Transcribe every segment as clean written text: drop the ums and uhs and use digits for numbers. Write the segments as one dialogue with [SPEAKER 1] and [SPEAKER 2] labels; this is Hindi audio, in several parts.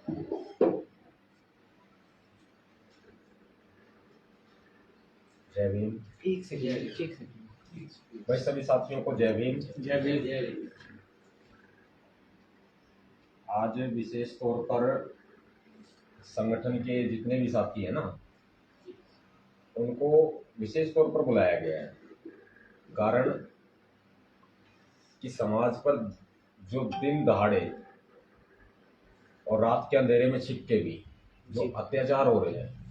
[SPEAKER 1] जय भीम।
[SPEAKER 2] एक सेकंड
[SPEAKER 1] भाई सभी साथियों को जय भीम।
[SPEAKER 2] जय भीम जय भीम।
[SPEAKER 1] आज विशेष तौर पर संगठन के जितने भी साथी हैं ना, उनको विशेष तौर पर बुलाया गया है। कारण कि समाज पर जो दिन दहाड़े और रात के अंधेरे में छिप के भी जो अत्याचार हो रहे हैं,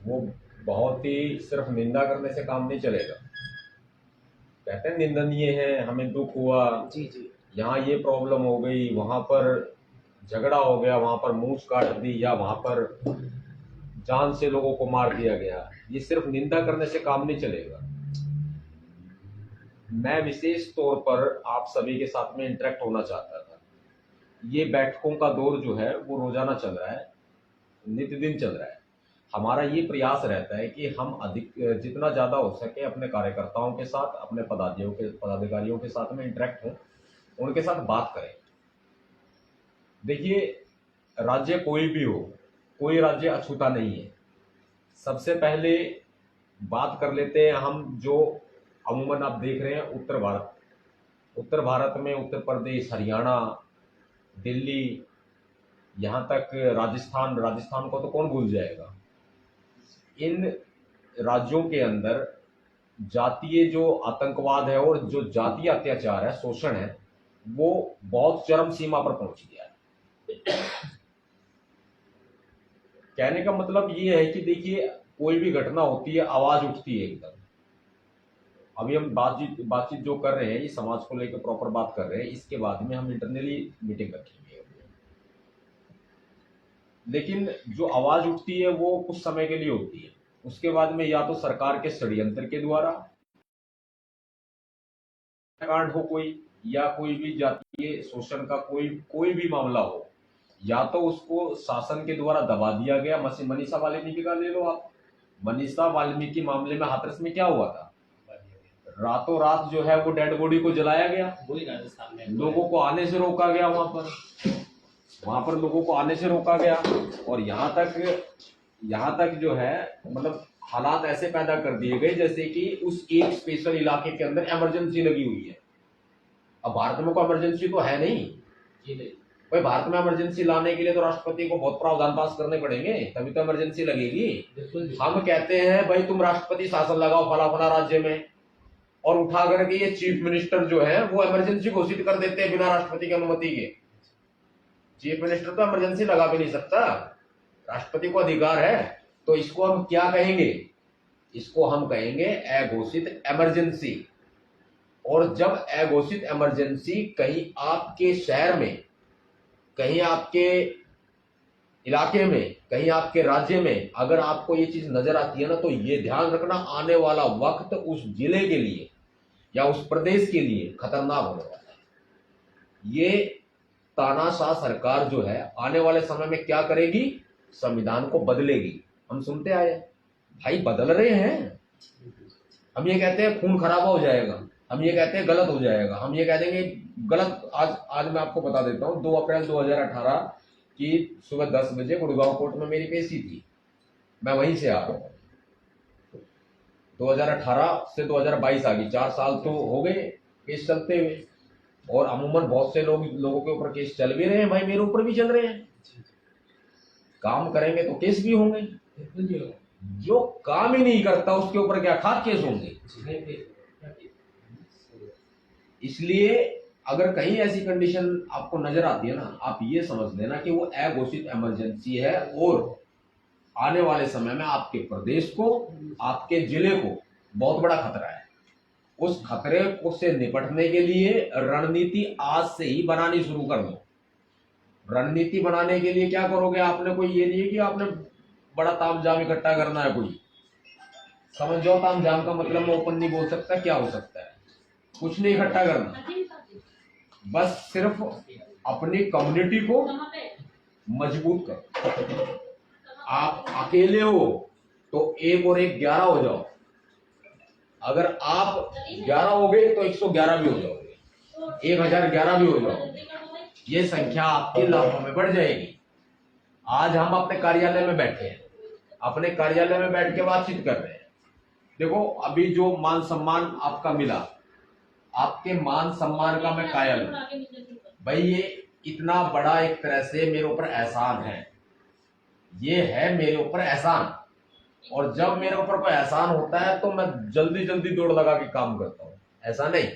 [SPEAKER 1] वो बहुत ही सिर्फ निंदा करने से काम नहीं चलेगा। कहते हैं निंदनीय है, हमें दुख हुआ,
[SPEAKER 2] जी जी,
[SPEAKER 1] यहाँ ये प्रॉब्लम हो गई, वहां पर झगड़ा हो गया, वहां पर मूंछ काट दी, या वहां पर जान से लोगों को मार दिया गया। ये सिर्फ निंदा करने से काम नहीं चलेगा। मैं विशेष तौर पर आप सभी के साथ में इंटरेक्ट होना चाहता था। ये बैठकों का दौर जो है वो रोजाना चल रहा है, नित्य दिन चल रहा है। हमारा ये प्रयास रहता है कि हम अधिक जितना ज्यादा हो सके अपने कार्यकर्ताओं के साथ, अपने पदाधिकारियों के साथ में इंटरेक्ट हों, उनके साथ बात करें। देखिए, राज्य कोई भी हो, कोई राज्य अछूता नहीं है। सबसे पहले बात कर लेते हैं हम, जो अमूमन आप देख रहे हैं उत्तर भारत में उत्तर प्रदेश, हरियाणा, दिल्ली, यहाँ तक राजस्थान को तो कौन भूल जाएगा। इन राज्यों के अंदर जातीय जो आतंकवाद है और जो जातीय अत्याचार है, शोषण है, वो बहुत चरम सीमा पर पहुंच गया है। कहने का मतलब ये है कि देखिए, कोई भी घटना होती है, आवाज उठती है एकदम। अभी हम बातचीत जो कर रहे हैं, ये समाज को लेकर प्रॉपर बात कर रहे हैं। इसके बाद में हम इंटरनली मीटिंग रखेंगे। लेकिन जो आवाज उठती है वो कुछ समय के लिए होती है। उसके बाद में या तो सरकार के षड्यंत्र के द्वारा कांड हो कोई, या कोई भी जातीय शोषण का कोई भी मामला हो, या तो उसको शासन के द्वारा दबा दिया गया। मनीषा वाल्मीकि का ले लो आप। मनीषा वाल्मीकि मामले में हाथरस में क्या हुआ था? रातों रात जो है वो डेड बॉडी को जलाया गया,
[SPEAKER 2] राजस्थान में
[SPEAKER 1] लोगों को आने से रोका गया, वहां पर लोगों को आने से रोका गया। और यहाँ तक जो है, मतलब हालात ऐसे पैदा कर दिए गए जैसे कि उस एक स्पेशल इलाके के अंदर इमरजेंसी लगी हुई है। अब भारत में कोई इमरजेंसी तो है नहीं भाई। भारत में इमरजेंसी लाने के लिए तो राष्ट्रपति को बहुत प्रावधान पास करने पड़ेंगे, तभी तो इमरजेंसी लगेगी। हम कहते हैं भाई तुम राष्ट्रपति शासन लगाओ फला फला राज्य में, और उठा करके ये चीफ मिनिस्टर जो है वो इमरजेंसी घोषित कर देते हैं बिना राष्ट्रपति की अनुमति के। चीफ मिनिस्टर तो इमरजेंसी लगा भी नहीं सकता, राष्ट्रपति को अधिकार है। तो इसको हम क्या कहेंगे? इसको हम कहेंगे अघोषित इमरजेंसी। और जब अघोषित इमरजेंसी कहीं आपके शहर में, कहीं आपके इलाके में, कहीं आपके राज्य में अगर आपको ये चीज नजर आती है ना, तो ये ध्यान रखना, आने वाला वक्त उस जिले के लिए या उस प्रदेश के लिए खतरनाक होने वाला है। ये तानाशाह सरकार जो है आने वाले समय में क्या करेगी? संविधान को बदलेगी। हम सुनते आए भाई, बदल रहे हैं। हम ये कहते हैं खून खराबा हो जाएगा, हम ये कहते हैं गलत हो जाएगा, हम ये कह देंगे गलत। आज मैं आपको बता देता हूं, 2 अप्रैल 2018 की सुबह 10 बजे गुड़गांव कोर्ट में मेरी पेशी थी। मैं वहीं से आ रहा हूं। 2018 से 2022 आ गई, 4 साल तो हो गए केस चलते हुए। और अमूमन बहुत से लोगों के ऊपर केस चल भी रहे हैं भाई, मेरे ऊपर भी चल रहे हैं। काम करेंगे तो केस भी होंगे, जो काम ही नहीं करता उसके ऊपर क्या खास केस होंगे। इसलिए अगर कहीं ऐसी कंडीशन आपको नजर आती है ना, आप ये समझ लेना कि वो अघोषित इमरजेंसी है, और आने वाले समय में आपके प्रदेश को, आपके जिले को बहुत बड़ा खतरा है। उस खतरे को से निपटने के लिए रणनीति आज से ही बनानी शुरू कर दो। रणनीति बनाने के लिए क्या करोगे? आपने कोई ये नहीं है कि आपने बड़ा तामझाम इकट्ठा करना है। कोई समझ जाओ, तामझाम का मतलब मैं ओपन नहीं बोल सकता, क्या हो सकता है? कुछ नहीं इकट्ठा करना, बस सिर्फ अपनी कम्युनिटी को मजबूत करो। आप अकेले हो तो 1 और 1 11 हो जाओ। अगर आप 11 हो गए तो 111 भी हो जाओगे, 1011 भी हो जाओगे। ये संख्या आपकी लाखों में बढ़ जाएगी। आज हम अपने कार्यालय में बैठे हैं, अपने कार्यालय में बैठ के बातचीत कर रहे हैं। देखो अभी जो मान सम्मान आपका मिला, आपके मान सम्मान का मैं कायल हूं भाई। ये इतना बड़ा एक तरह से मेरे ऊपर एहसान है, ये है मेरे ऊपर एहसान। और जब मेरे ऊपर कोई एहसान होता है तो मैं जल्दी जल्दी दौड़ लगा के काम करता हूँ, ऐसा नहीं।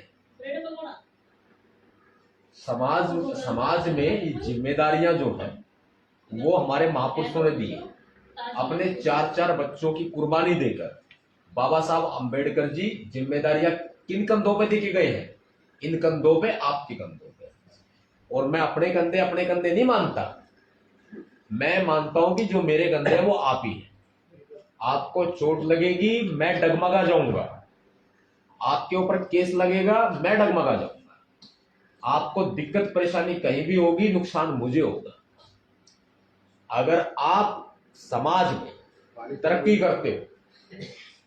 [SPEAKER 1] समाज में ये जिम्मेदारियां जो है वो हमारे महापुरुषों ने दी। अपने 4-4 बच्चों की कुर्बानी देकर बाबा साहब अंबेडकर जी जिम्मेदारियां किन कंधों पे देके गए हैं? इन कंधों पे, आपके कंधों पे। और मैं अपने कंधे नहीं मानता, मैं मानता हूं कि जो मेरे कंधे हैं वो आप ही है। आपको चोट लगेगी मैं डगमगा जाऊंगा, आपके ऊपर केस लगेगा मैं डगमगा जाऊंगा, आपको दिक्कत परेशानी कहीं भी होगी, नुकसान मुझे होगा। अगर आप समाज में तरक्की करते हो,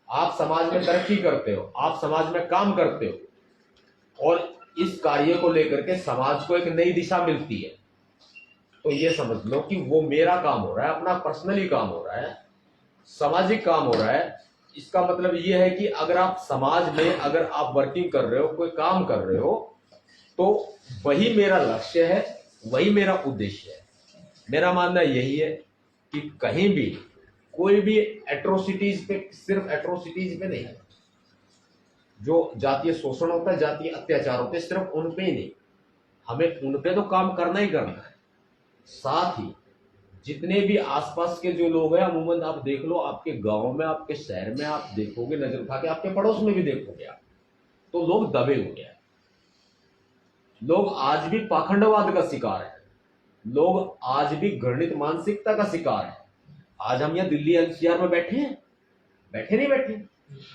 [SPEAKER 1] आप समाज में तरक्की करते हो, आप समाज में काम करते हो और इस कार्य को लेकर के समाज को एक नई दिशा मिलती है, तो ये समझ लो कि वो मेरा काम हो रहा है, अपना पर्सनली काम हो रहा है, सामाजिक काम हो रहा है। इसका मतलब ये है कि अगर आप समाज में अगर आप वर्किंग कर रहे हो, कोई काम कर रहे हो, तो वही मेरा लक्ष्य है, वही मेरा उद्देश्य है। मेरा मानना यही है कि कहीं भी कोई भी एट्रोसिटीज पे, सिर्फ एट्रोसिटीज पे नहीं, जो जातीय शोषण होता है, जातीय अत्याचार होते हैं, सिर्फ उन पे ही नहीं, हमें उन पे तो काम करना ही करना है। साथ ही जितने भी आसपास के जो लोग हैं, अमूमन आप देख लो, आपके गांव में, आपके शहर में आप देखोगे, नजर उठा के आपके पड़ोस में भी देखोगे आप, तो लोग दबे हुए हैं। लोग आज भी पाखंडवाद का शिकार है, लोग आज भी घृणित मानसिकता का शिकार है। आज हम यहाँ दिल्ली एनसीआर में बैठे हैं, बैठे नहीं बैठे,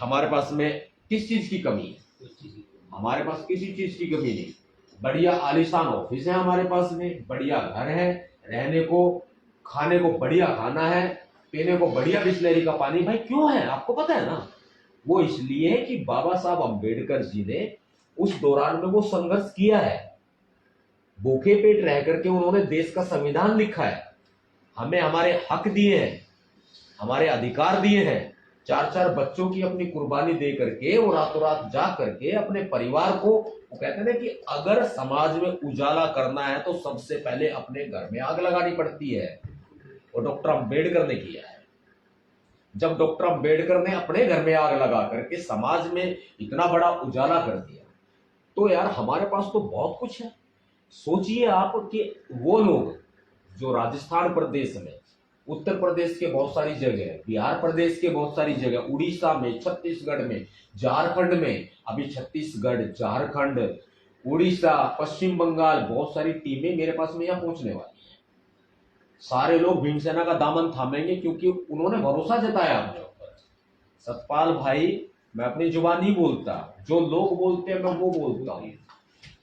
[SPEAKER 1] हमारे पास में किस चीज की कमी है? हमारे पास किसी चीज की कमी नहीं। बढ़िया आलीशान ऑफिस है हमारे पास में, बढ़िया घर है, रहने को खाने को बढ़िया खाना है, पीने को बढ़िया बिस्लेरी का पानी। भाई क्यों है? आपको पता है ना, वो इसलिए है कि बाबा साहब अंबेडकर जी ने उस दौरान में वो संघर्ष किया है, भूखे पेट रह करके उन्होंने देश का संविधान लिखा है, हमें हमारे हक दिए हैं, हमारे अधिकार दिए हैं। 4-4 बच्चों की अपनी कुर्बानी दे करके वो रातों रात जा करके अपने परिवार को, वो कहते हैं ना कि अगर समाज में उजाला करना है तो सबसे पहले अपने घर में आग लगानी पड़ती है। वो डॉक्टर अंबेडकर ने किया है। जब डॉक्टर अंबेडकर ने अपने घर में आग लगा करके समाज में इतना बड़ा उजाला कर दिया, तो यार हमारे पास तो बहुत कुछ है। सोचिए आप कि वो लोग जो राजस्थान प्रदेश में, उत्तर प्रदेश के बहुत सारी जगह, बिहार प्रदेश के बहुत सारी जगह, उड़ीसा में, छत्तीसगढ़ में, झारखंड में, अभी छत्तीसगढ़, झारखंड, उड़ीसा, पश्चिम बंगाल, बहुत सारी टीमें मेरे पास में यहाँ पहुंचने वाली है। सारे लोग भीमसेना का दामन थामेंगे क्योंकि उन्होंने भरोसा जताया अपने ऊपर। सतपाल भाई, मैं अपनी जुबान नहीं बोलता, जो लोग बोलते हैं मैं वो बोलता हूँ।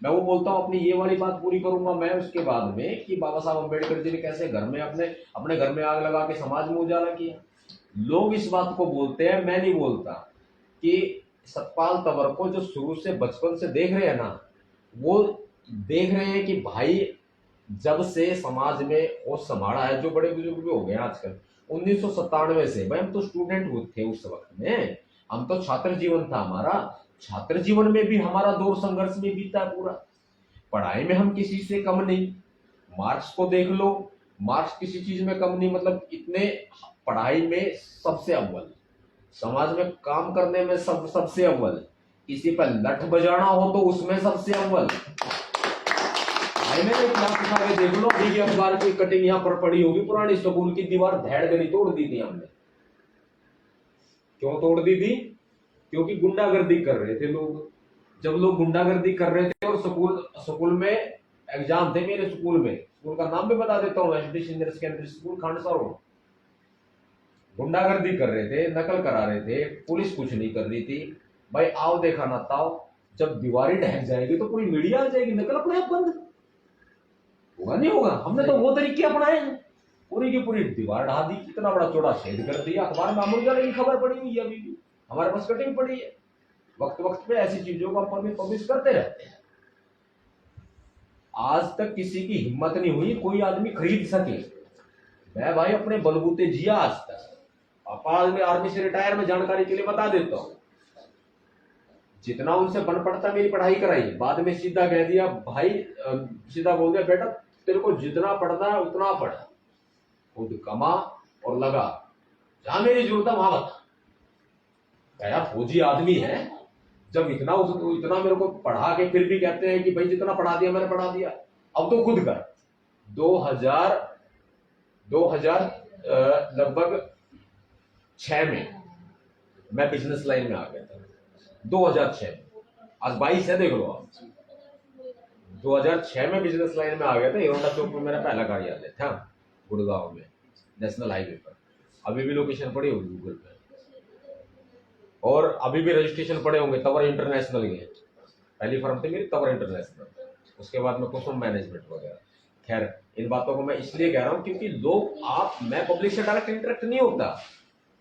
[SPEAKER 1] मैं वो बोलता हूँ, अपनी ये वाली बात पूरी करूंगा मैं उसके बाद में कि बाबा साहब अंबेडकर जी ने कैसे घर में अपने घर में आग लगा के समाज में उजाला किया। लोग इस बात को बोलते हैं, मैं नहीं बोलता। कि सतपाल तंवर को जो शुरू से बचपन से देख रहे हैं ना, वो देख रहे हैं कि भाई जब से समाज में वो संभाला है, जो बड़े बुजुर्ग भी हो गए आजकल, 1997 से, भाई हम तो स्टूडेंट थे उस वक्त में, हम तो छात्र जीवन था हमारा, छात्र जीवन में भी हमारा दौर संघर्ष में बीता है पूरा। पढ़ाई में हम किसी से कम नहीं, मार्क्स को देख लो, मार्क्स किसी चीज में कम नहीं, मतलब इतने पढ़ाई में सबसे अव्वल, समाज में काम करने में सबसे अव्वल, किसी पर लठ बजाना हो तो उसमें सबसे अव्वल। भाई मैंने क्लास उठा के देख लो, अभी अखबार की कटिंग यहाँ पर पड़ी होगी, पुरानी स्कूल की दीवार धैड़ गई, तोड़ दी थी हमने। क्यों तोड़ दी थी? क्योंकि गुंडागर्दी कर रहे थे लोग। जब लोग गुंडागर्दी कर रहे थे और स्कूल में एग्जाम थे, मेरे स्कूल में, स्कूल का नाम भी बता देता हूँ, SD senior secondary school Khandsa road, गुंडागर्दी कर रहे थे, नकल करा रहे थे, पुलिस कुछ नहीं कर रही थी। भाई आओ देखा ना ताओ, जब दीवारें ढह जाएगी तो पूरी मीडिया आ जाएगी, नकल अपने आप बंद होगा नहीं होगा। हमने तो वो तरीके अपनाए हैं, पूरी की पूरी दीवार ढा दी, कितना बड़ा चौड़ा छेद कर दिया, अखबार में अमर उजाला की खबर पड़ी हुई है, अभी भी हमारे पास कटिंग पड़ी है। वक्त वक्त पे ऐसी चीजों को हम पब्लिश करते रहते हैं। आज तक किसी की हिम्मत नहीं हुई कोई आदमी खरीद सके, मैं भाई अपने बलबूते जिया आज तक। पापा में आर्मी से रिटायर में जानकारी के लिए बता देता हूँ, जितना उनसे बन पड़ता मेरी पढ़ाई कराई। बाद में सीधा कह दिया भाई, सीधा बोल दिया बेटा तेरे को जितना पढ़ना है उतना पढ़, खुद कमा और लगा, जहां मेरी जरूरत है वहां बता। यार फौजी आदमी है, जब इतना मेरे को पढ़ा के फिर भी कहते हैं कि भाई जितना पढ़ा दिया मैंने पढ़ा दिया, अब तो खुद कर। 2000 लगभग 6 में मैं बिजनेस लाइन में आ गया था। 2006 में, आज 22 है देख लो आप। 2006 में बिजनेस लाइन में आ गया था। हिरोंडा चौक में मेरा पहला कार्यालय था, गुड़गांव में, नेशनल हाईवे पर। अभी भी लोकेशन पड़ी होगी गूगल पे, और अभी भी रजिस्ट्रेशन पड़े होंगे तवर इंटरनेशनल के। पहली फर्म थी मेरी तवर इंटरनेशनल, उसके बाद में कुसुम मैनेजमेंट वगैरह। खैर इन बातों को मैं इसलिए कह रहा हूं क्योंकि लोग, मैं पब्लिक से डायरेक्ट इंटरेक्ट नहीं होता,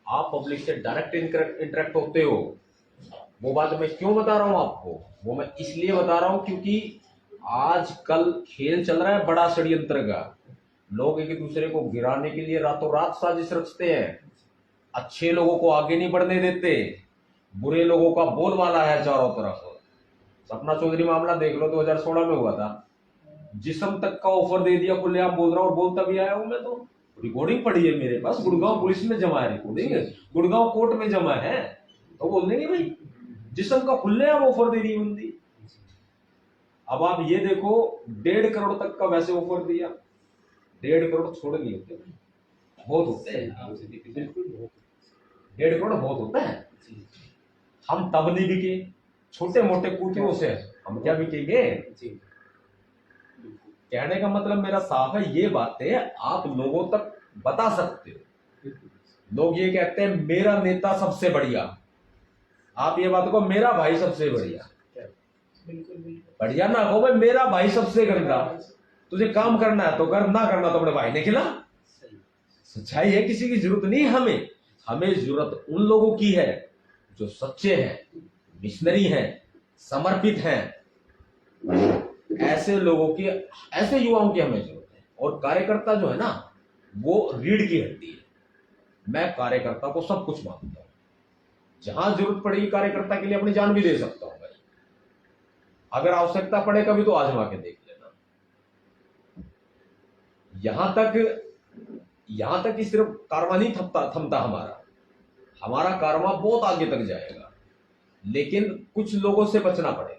[SPEAKER 1] आप पब्लिक से डायरेक्ट इंटरेक्ट होते हो। वो बात मैं क्यों बता रहा हूं आपको, वो मैं इसलिए बता रहा हूं क्योंकि आजकल खेल चल रहा है बड़ा षड्यंत्र का। लोग एक दूसरे को गिराने के लिए रातों रात साजिश रचते हैं, अच्छे लोगों को आगे नहीं बढ़ने देते, बुरे लोगों का बोलबाला है चारों तरफ। सपना चौधरी मामला देख लो, 2016 में हुआ था, जिस्म तक का ऑफर दे दिया खुलेआम बोल रहा हूँ, और बोलता भी आया हूं मैं, तो रिकॉर्डिंग पड़ी है मेरे पास, गुड़गांव पुलिस में जमा है रिकॉर्डिंग, गुड़गांव कोर्ट में जमा है। तो बोल देंगे भाई जिस्म का खुलेआम ऑफर दे रही बंदी। अब आप ये देखो 1.5 करोड़ तक का वैसे ऑफर दिया, 1.5 करोड़ छोड़ नहीं होते, बहुत होते हैं, 1.5 करोड़ बहुत होता है। हम तब नहीं बिके, छोटे मोटे कुतियों से हम क्या बिकेंगे। कहने का मतलब मेरा साफ है, ये बातें आप लोगों तक बता सकते हो। लोग ये कहते हैं मेरा नेता सबसे बढ़िया, आप ये बात को मेरा भाई सबसे बढ़िया, बढ़िया ना कहो भाई मेरा भाई सबसे गंदा। तुझे काम करना है तो कर, ना करना तो अपने भाई ने खिला। सच्चाई है, किसी की जरूरत नहीं हमें। हमें जरूरत उन लोगों की है जो सच्चे हैं, मिशनरी हैं, समर्पित हैं। ऐसे लोगों की, ऐसे युवाओं की हमें जरूरत है। और कार्यकर्ता जो है ना, वो रीढ़ की हड्डी है। मैं कार्यकर्ता को सब कुछ मानता हूं, जहां जरूरत पड़ेगी कार्यकर्ता के लिए अपनी जान भी दे सकता हूं भाई। अगर आवश्यकता पड़े कभी तो आजमा के देख लेना। यहां तक कि सिर्फ कारवा नहीं थमता हमारा कारवा बहुत आगे तक जाएगा, लेकिन कुछ लोगों से बचना पड़ेगा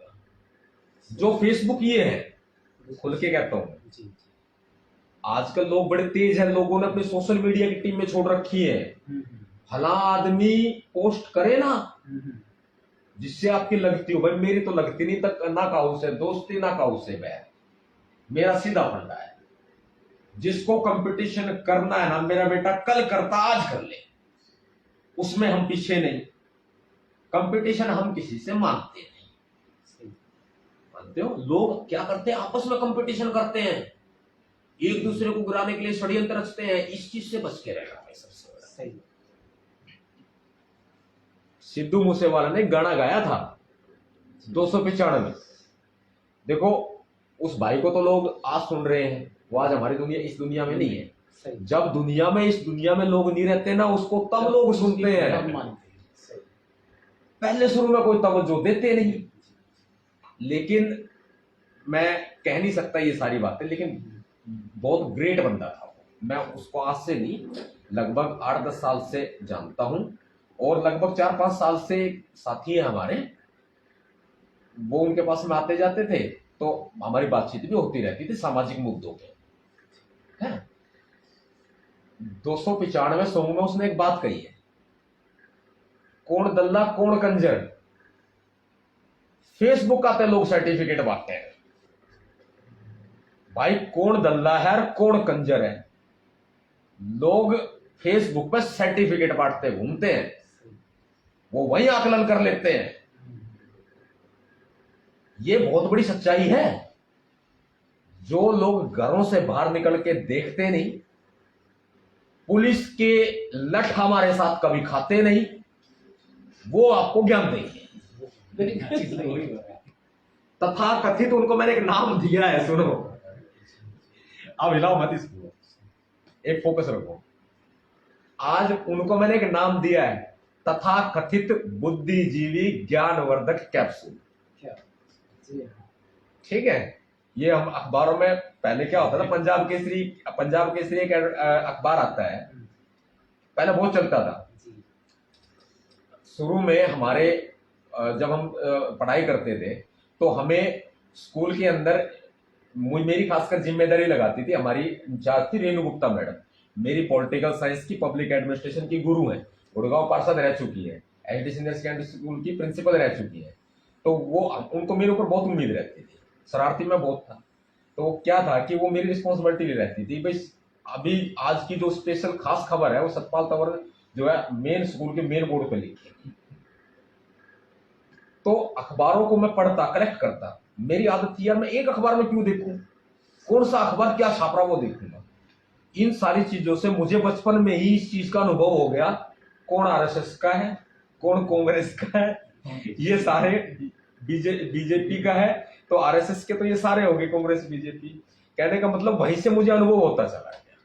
[SPEAKER 1] जो फेसबुक ये है, खुल के कहता हूं। आजकल लोग बड़े तेज हैं, लोगों ने अपनी सोशल मीडिया की टीम में छोड़ रखी है। फला आदमी पोस्ट करे ना जिससे आपकी लगती हो, भाई मेरी तो लगती नहीं, तक ना काऊ से दोस्ती ना काऊ से बैर, मेरा सीधा फंडा है। जिसको कंपटीशन करना है ना मेरा बेटा, कल करता आज कर ले, उसमें हम पीछे नहीं। कंपटीशन हम किसी से मांगते नहीं, मानते हो। लोग क्या करते हैं, आपस में कंपटीशन करते हैं, एक दूसरे को गिराने के लिए षड्यंत्र रचते हैं। इस चीज से बच के रहना भाई, सबसे बड़ा। सही। सिद्धू मूसेवाला ने गाना गाया था 295। देखो उस भाई को तो लोग आज सुन रहे हैं, वो आज हमारी दुनिया, इस दुनिया में नहीं है। जब इस दुनिया में लोग नहीं रहते ना, उसको तब लोग सुनते हैं। पहले शुरू में कोई तवज्जो देते नहीं। लेकिन मैं कह नहीं सकता ये सारी बातें, लेकिन बहुत ग्रेट बंदा था। मैं उसको आज से नहीं, लगभग 8-10 साल से जानता हूं, और लगभग 4-5 साल से साथी है हमारे। वो उनके पास में आते जाते थे, तो हमारी बातचीत भी होती रहती थी सामाजिक मुद्दों पे। 295 सॉन्ग में उसने एक बात कही है, कौन दल्ला कौन कंजर, फेसबुक आते लोग सर्टिफिकेट बांटते हैं। भाई कौन दल्ला है और कौन कंजर है, लोग फेसबुक पे सर्टिफिकेट बांटते घूमते हैं, वो वही आकलन कर लेते हैं। ये बहुत बड़ी सच्चाई है। जो लोग घरों से बाहर निकल के देखते नहीं, पुलिस के लठ हमारे साथ कभी खाते नहीं, वो आपको ज्ञान देंगे। तथा कथित, उनको मैंने एक नाम दिया है, सुनो, अब हिलाओ मत इसको। एक फोकस रखो। आज उनको मैंने एक नाम दिया है, तथा कथित बुद्धिजीवी ज्ञानवर्धक कैप्सूल।
[SPEAKER 2] क्या जी हाँ
[SPEAKER 1] ठीक है, ये हम अखबारों में पहले क्या होता था, पंजाब केसरी एक अखबार आता है, पहले बहुत चलता था।
[SPEAKER 2] जी
[SPEAKER 1] शुरू में हमारे जब हम पढ़ाई करते थे तो हमें स्कूल के अंदर मेरी खासकर जिम्मेदारी लगाती थी, हमारी इंचार्ज थी रेणु गुप्ता मैडम, मेरी पॉलिटिकल साइंस की पब्लिक एडमिनिस्ट्रेशन की गुरु हैं, गुड़गांव पार्षद रह चुकी है, एचडी सीनियर सेकेंडरी स्कूल की प्रिंसिपल रह चुकी है। तो वो उनको मेरे ऊपर बहुत उम्मीद रहती थी, शरारती मैं बहुत था, तो क्या था कि वो मेरी रिस्पॉन्सिबिलिटी ले रहती थी, भाई अभी आज की जो स्पेशल खास खबर है वो सतपाल तंवर जो है मेन स्कूल के मेन बोर्ड पे लिखी है। तो अखबारों को मैं पढ़ता, कलेक्ट करता, मेरी आदत थी यार मैं एक अखबार में क्यों देखूं, कौन सा अखबार क्या छाप रहा वो देखूंगा। इन सारी चीजों से मुझे बचपन में ही इस चीज का अनुभव हो गया, कौन आरएसएस का है, कौन कांग्रेस का है, ये सारे बीजेपी का है, तो आरएसएस के तो ये सारे हो गए कांग्रेस बीजेपी। कहने का मतलब वहीं से मुझे अनुभव होता चला गया।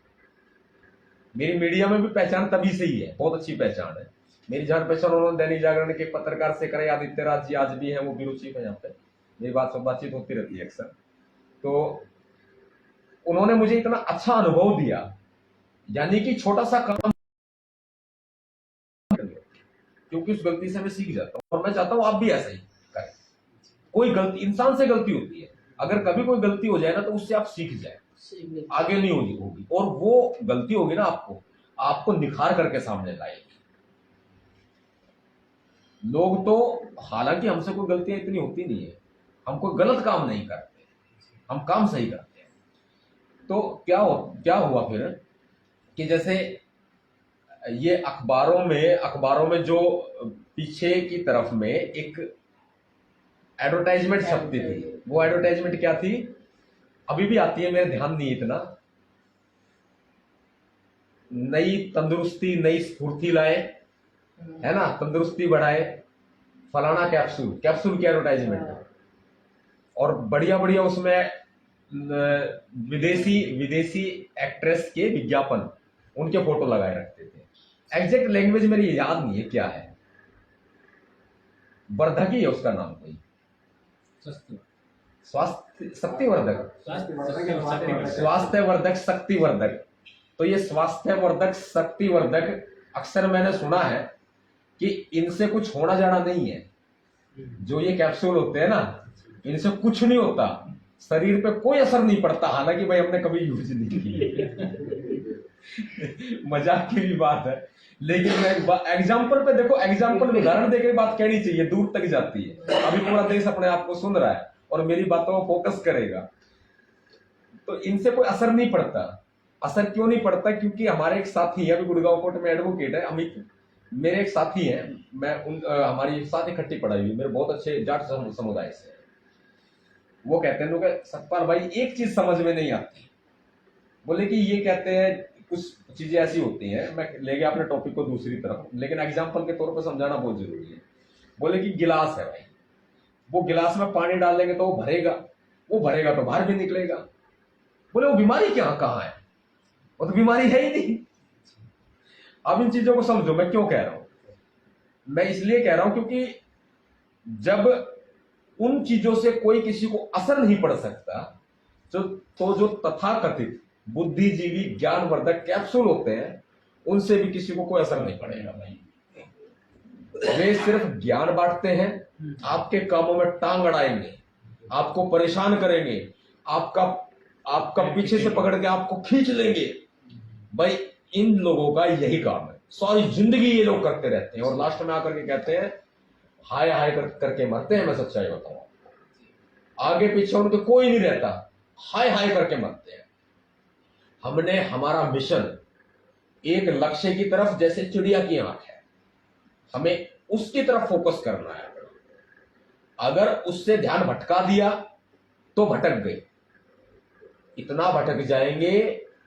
[SPEAKER 1] मेरी मीडिया में भी पहचान तभी से ही है, बहुत अच्छी पहचान है मेरी। जान पहचान उन्होंने दैनिक जागरण के पत्रकार से करे, आदित्य राज जी आज भी है, वो ब्यूरो चीफ है यहाँ पे, मेरी बातचीत होती रहती है अक्सर। तो उन्होंने मुझे इतना अच्छा अनुभव दिया, यानी कि छोटा सा काम, क्योंकि उस गलती से मैं सीख जाता हूं, और मैं चाहता हूं आप भी ऐसा ही करें। कोई गलती, इंसान से गलती होती है, अगर कभी कोई गलती हो जाए ना तो उससे आप सीख जाए, आगे नहीं होगी, और वो गलती होगी ना आपको निखार करके सामने लाएगी। लोग तो, हालांकि हमसे कोई गलतियां इतनी होती नहीं है, हम कोई गलत काम नहीं करते, हम काम सही करते हैं। तो क्या हुआ फिर कि जैसे ये अखबारों में जो पीछे की तरफ में एक एडवर्टाइजमेंट छपती थी, वो एडवर्टाइजमेंट क्या थी, अभी भी आती है, मेरे ध्यान नहीं इतना, नई तंदुरुस्ती नई स्फूर्ति लाए, है ना, तंदुरुस्ती बढ़ाए, फलाना कैप्सूल की एडवर्टाइजमेंट है, और बढ़िया बढ़िया उसमें विदेशी एक्ट्रेस के विज्ञापन, उनके फोटो लगाए रखते थे। एग्जैक्ट लैंग्वेज मेरी याद नहीं है क्या है, वर्धकी है उसका नाम, कोई स्वास्थ्य शक्तिवर्धक, स्वास्थ्यवर्धक शक्तिवर्धक। तो ये स्वास्थ्यवर्धक शक्तिवर्धक अक्सर मैंने सुना है कि इनसे कुछ होना जाना नहीं है, जो ये कैप्सूल होते हैं ना, इनसे कुछ नहीं होता, शरीर पे कोई असर नहीं पड़ता, हालांकि भाई हमने कभी यूज नहीं की मजाक की भी बात है, लेकिन मैं एग्जाम्पल पे देखो, एग्जाम्पल उदाहरण देकर बात कहनी चाहिए, दूर तक जाती है। अभी पूरा देश अपने आप को सुन रहा है और मेरी बातों को फोकस करेगा, तो इनसे कोई असर नहीं पड़ता। असर क्यों नहीं पड़ता, क्योंकि हमारे एक साथी है, अभी गुड़गांव कोर्ट में एडवोकेट है, अमित, मेरे एक साथी हैं, मैं हमारी साथ इकट्ठी पढ़ाई हुई, मेरे बहुत अच्छे जाट समुदाय से, वो कहते हैं लोग, सतपाल भाई एक चीज समझ में नहीं आती, बोले कि ये कहते हैं कुछ चीजें ऐसी होती हैं, मैं ले गया अपने टॉपिक को दूसरी तरफ, लेकिन एग्जाम्पल के तौर पर समझाना बहुत जरूरी है। बोले कि गिलास है भाई, वो गिलास में पानी डाल देंगे तो वो भरेगा तो बाहर भी निकलेगा। बोले वो बीमारी कहाँ है, वो तो बीमारी है ही नहीं। अब इन चीजों को समझो, मैं क्यों कह रहा हूं, मैं इसलिए कह रहा हूं क्योंकि जब उन चीजों से कोई किसी को असर नहीं पड़ सकता, तो जो तथाकथित बुद्धिजीवी ज्ञानवर्धक कैप्सूल होते हैं, उनसे भी किसी को कोई असर नहीं पड़ेगा भाई। वे सिर्फ ज्ञान बांटते हैं, आपके कामों में टांग अड़ाएंगे, आपको परेशान करेंगे, आपका पीछे से पकड़ के आपको खींच लेंगे। भाई इन लोगों का यही काम है, सारी जिंदगी ये लोग करते रहते हैं, और लास्ट में आकर के कहते हैं हाय हाय करके मरते हैं। मैं सच्चाई बताऊं, आगे पीछे उनके कोई नहीं रहता, हाय हाय करके मरते हैं। हमने हमारा मिशन एक लक्ष्य की तरफ, जैसे चिड़िया की आंख है, हमें उसकी तरफ फोकस करना है। अगर उससे ध्यान भटका दिया तो भटक गए, इतना भटक जाएंगे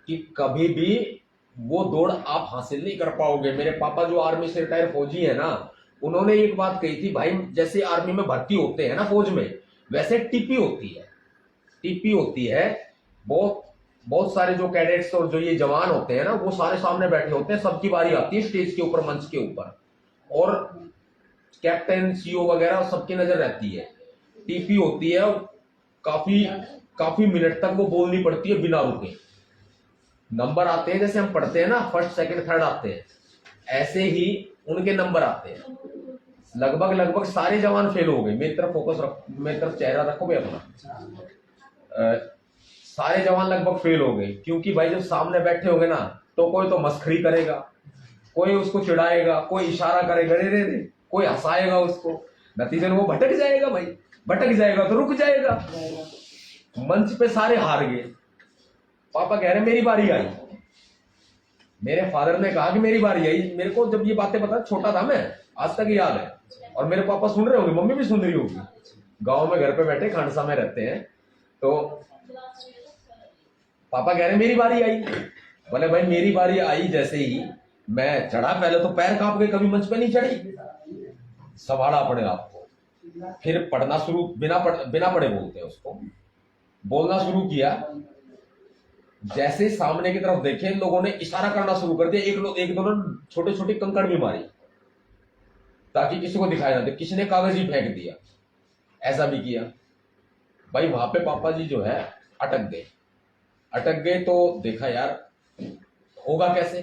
[SPEAKER 1] कि कभी भी वो दौड़ आप हासिल नहीं कर पाओगे। मेरे पापा जो आर्मी से रिटायर फौजी है ना, उन्होंने एक बात कही थी, भाई जैसे आर्मी में भर्ती होते हैं ना फौज में, वैसे टीपी होती है, बहुत बहुत सारे जो कैडेट्स और जो ये जवान होते हैं ना, वो सारे सामने बैठे होते हैं, सबकी बारी आती है स्टेज के ऊपर, मंच के ऊपर, और कैप्टन सीईओ वगैरह सबकी नजर रहती है, टीपी होती है, काफी काफी मिनट तक वो बोलनी पड़ती है बिना रुके। नंबर आते हैं जैसे हम पढ़ते हैं ना, फर्स्ट सेकंड थर्ड आते हैं, ऐसे ही उनके नंबर आते हैं। लगभग लगभग सारे जवान फेल हो गए। मेरी तरफ फोकस रख, मेरी तरफ चेहरा रखोगे अपना। सारे जवान लगभग फेल हो गए, क्योंकि भाई जब सामने बैठे होंगे ना, तो कोई तो मस्खरी करेगा, कोई उसको चिढ़ाएगा, कोई इशारा करेगा रे रे रे, कोई हंसाएगा उसको, नतीजन वो भटक जाएगा। भाई भटक जाएगा तो रुक जाएगा। मंच पे सारे हार गए। पापा कह रहे मेरी बारी आई। मेरे फादर ने कहा कि मेरी बारी आई। मेरे को जब ये बातें पता, छोटा था मैं, आज तक याद है। और मेरे पापा सुन रहे होंगे, मम्मी भी सुन रही होगी। गांव में घर पे बैठे खांडसा में रहते हैं, तो पापा कह रहे मेरी बारी आई। बोले भाई मेरी बारी आई, जैसे ही मैं चढ़ा, पहले तो पैर कांप गए, कभी मंच पे नहीं चढ़ी, संभाला अपने आप को। फिर पढ़ना शुरू, बिना पढ़े बोलते हैं उसको, बोलना शुरू किया। जैसे सामने की तरफ देखे, लोगों ने इशारा करना शुरू कर दिया। एक दो छोटे छोटे कंकड़ भी मारी, ताकि किसी को दिखाई ना दे। किसी ने कागज ही फेंक दिया, ऐसा भी किया। भाई वहां पे पापा जी जो है अटक गए। तो देखा यार होगा कैसे।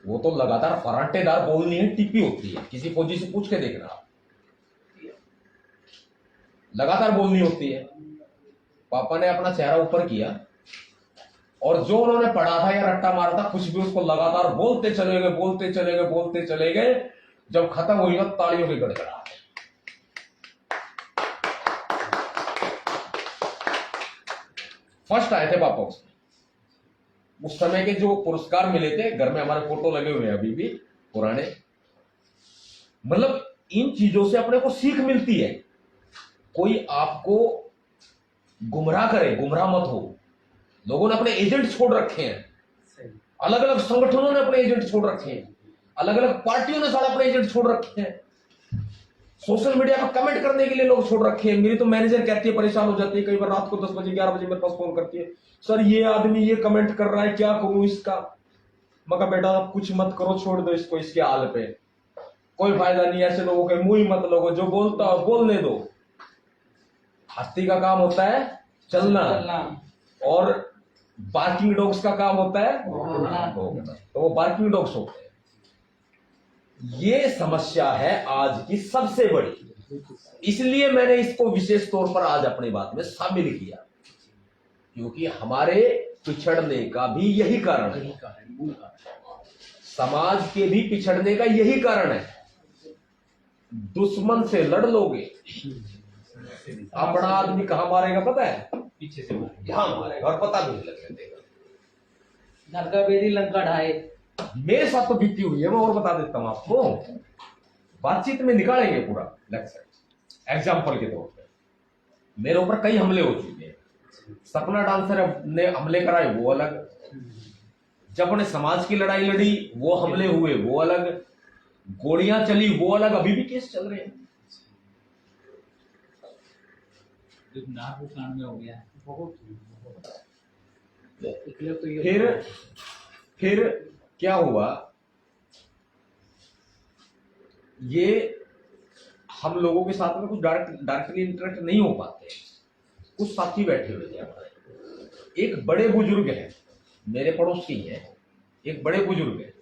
[SPEAKER 1] वो तो लगातार फराटेदार बोलनी है, टिपी होती है, किसी फौजी से पूछ के देखना, लगातार बोलनी होती है। पापा ने अपना चेहरा ऊपर किया, और जो उन्होंने पढ़ा था या रट्टा मारा था, कुछ भी उसको लगातार बोलते चले गए। जब खत्म हुई ना, तालियों की गड़गड़ाहट। फर्स्ट आए थे पापा उसमें। उस समय के जो पुरस्कार मिले थे, घर में हमारे फोटो लगे हुए हैं अभी भी पुराने। मतलब इन चीजों से अपने को सीख मिलती है। कोई आपको गुमराह करे, गुमराह मत हो। लोगों ने अपने एजेंट छोड़ रखे हैं, अलग अलग संगठनों ने अपने एजेंट छोड़ रखे हैं, अलग अलग पार्टियों ने सारे अपने एजेंट छोड़ रखे हैं, सोशल मीडिया पर कमेंट करने के लिए लोग छोड़ रखे हैं। मेरी तो मैनेजर कहती है, परेशान हो जाती है, कई बार रात को 10 बजे 11 बजे मेरे पास फोन करती है, सर ये आदमी ये कमेंट कर रहा है, क्या करूं इसका। मैं कहा बेटा आप कुछ मत करो, छोड़ दो इसको इसके हाल पे, कोई फायदा नहीं। ऐसे लोगों के मुंह ही मत लगो, जो बोलता हो बोलने दो। हस्ती का काम होता है चलना, और बार्किंग डॉग्स का काम होता है भौंकना। तो वो बार्किंग डॉग्स होते हैं। ये समस्या है आज की सबसे बड़ी। इसलिए मैंने इसको विशेष तौर पर आज अपनी बात में शामिल किया, क्योंकि हमारे पिछड़ने का भी यही कारण है, समाज के भी पिछड़ने का यही कारण है। दुश्मन से लड़ लोगे, अपना आदमी कहां मारेगा पता है? पीछे से यहां मारेगा, और पता भी नहीं लगने देगा।
[SPEAKER 2] नरका बेरी लंका ढाए।
[SPEAKER 1] मेरे साथ तो बीती हुई है, मैं और बता देता हूं आपको, बातचीत में निकालेंगे पूरा लेक्चर। एग्जाम्पल के तौर पे मेरे ऊपर कई हमले हो चुके हैं। सपना डांसर ने हमले कराए, वो अलग। जब उन्हें समाज की लड़ाई लड़ी, वो हमले हुए, वो अलग। गोलियां चली, वो अलग। अभी भी केस चल रहे हैं।
[SPEAKER 2] कांड में हो गया है बहुत।
[SPEAKER 1] फिर क्या हुआ, ये हम लोगों के साथ में कुछ डायरेक्टली इंटरेक्ट नहीं हो पाते। कुछ साथी बैठे हुए थे हमारे। एक बड़े बुजुर्ग हैं, मेरे पड़ोस के ही हैं, एक बड़े बुजुर्ग हैं।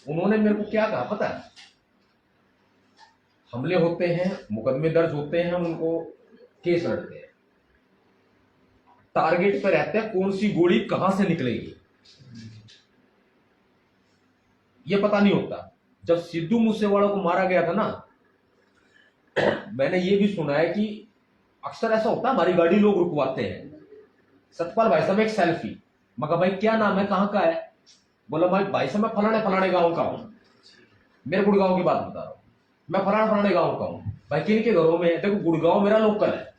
[SPEAKER 1] उन्होंने मेरे को क्या कहा पता है? हमले होते हैं, मुकदमे दर्ज होते हैं, उनको केस लड़ते हैं, टारगेट पे रहते हैं कौन सी गोली कहां से निकलेगी, ये पता नहीं होता। जब सिद्धू मूसेवाला को मारा गया था ना, मैंने ये भी सुना है कि अक्सर ऐसा होता है, हमारी गाड़ी लोग रुकवाते हैं, सतपाल भाई साहब एक सेल्फी। मैं कहा भाई क्या नाम है, कहाँ का है? बोला भाई साहब मैं फलाने फलाने गांव का हूं। मेरे गुड़गांव की बात बता रहा हूं, मैं फलाने फलाने गांव का हूं। भाई किन के घरों में? देखो गुड़गांव मेरा लोकल है,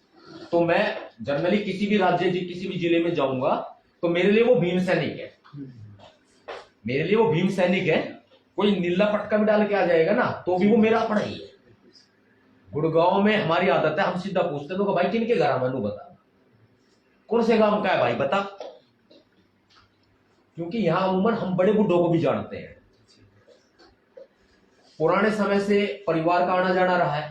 [SPEAKER 1] तो मैं जनरली किसी भी राज्य किसी भी जिले में जाऊंगा तो मेरे लिए वो भीम सैनिक है, मेरे लिए वो भीम सैनिक है। कोई नीला पटका भी डाल के आ जाएगा ना, तो भी वो मेरा अपना ही है। गुड़गांव में हमारी आदत है, हम सीधा पूछते हैं तो भाई किन के घर मैनू बता। कौन से गांव का है भाई बता? क्योंकि यहाँ अमूमन हम बड़े बुड्ढों को भी जानते हैं। पुराने समय से परिवार का आना जाना रहा है।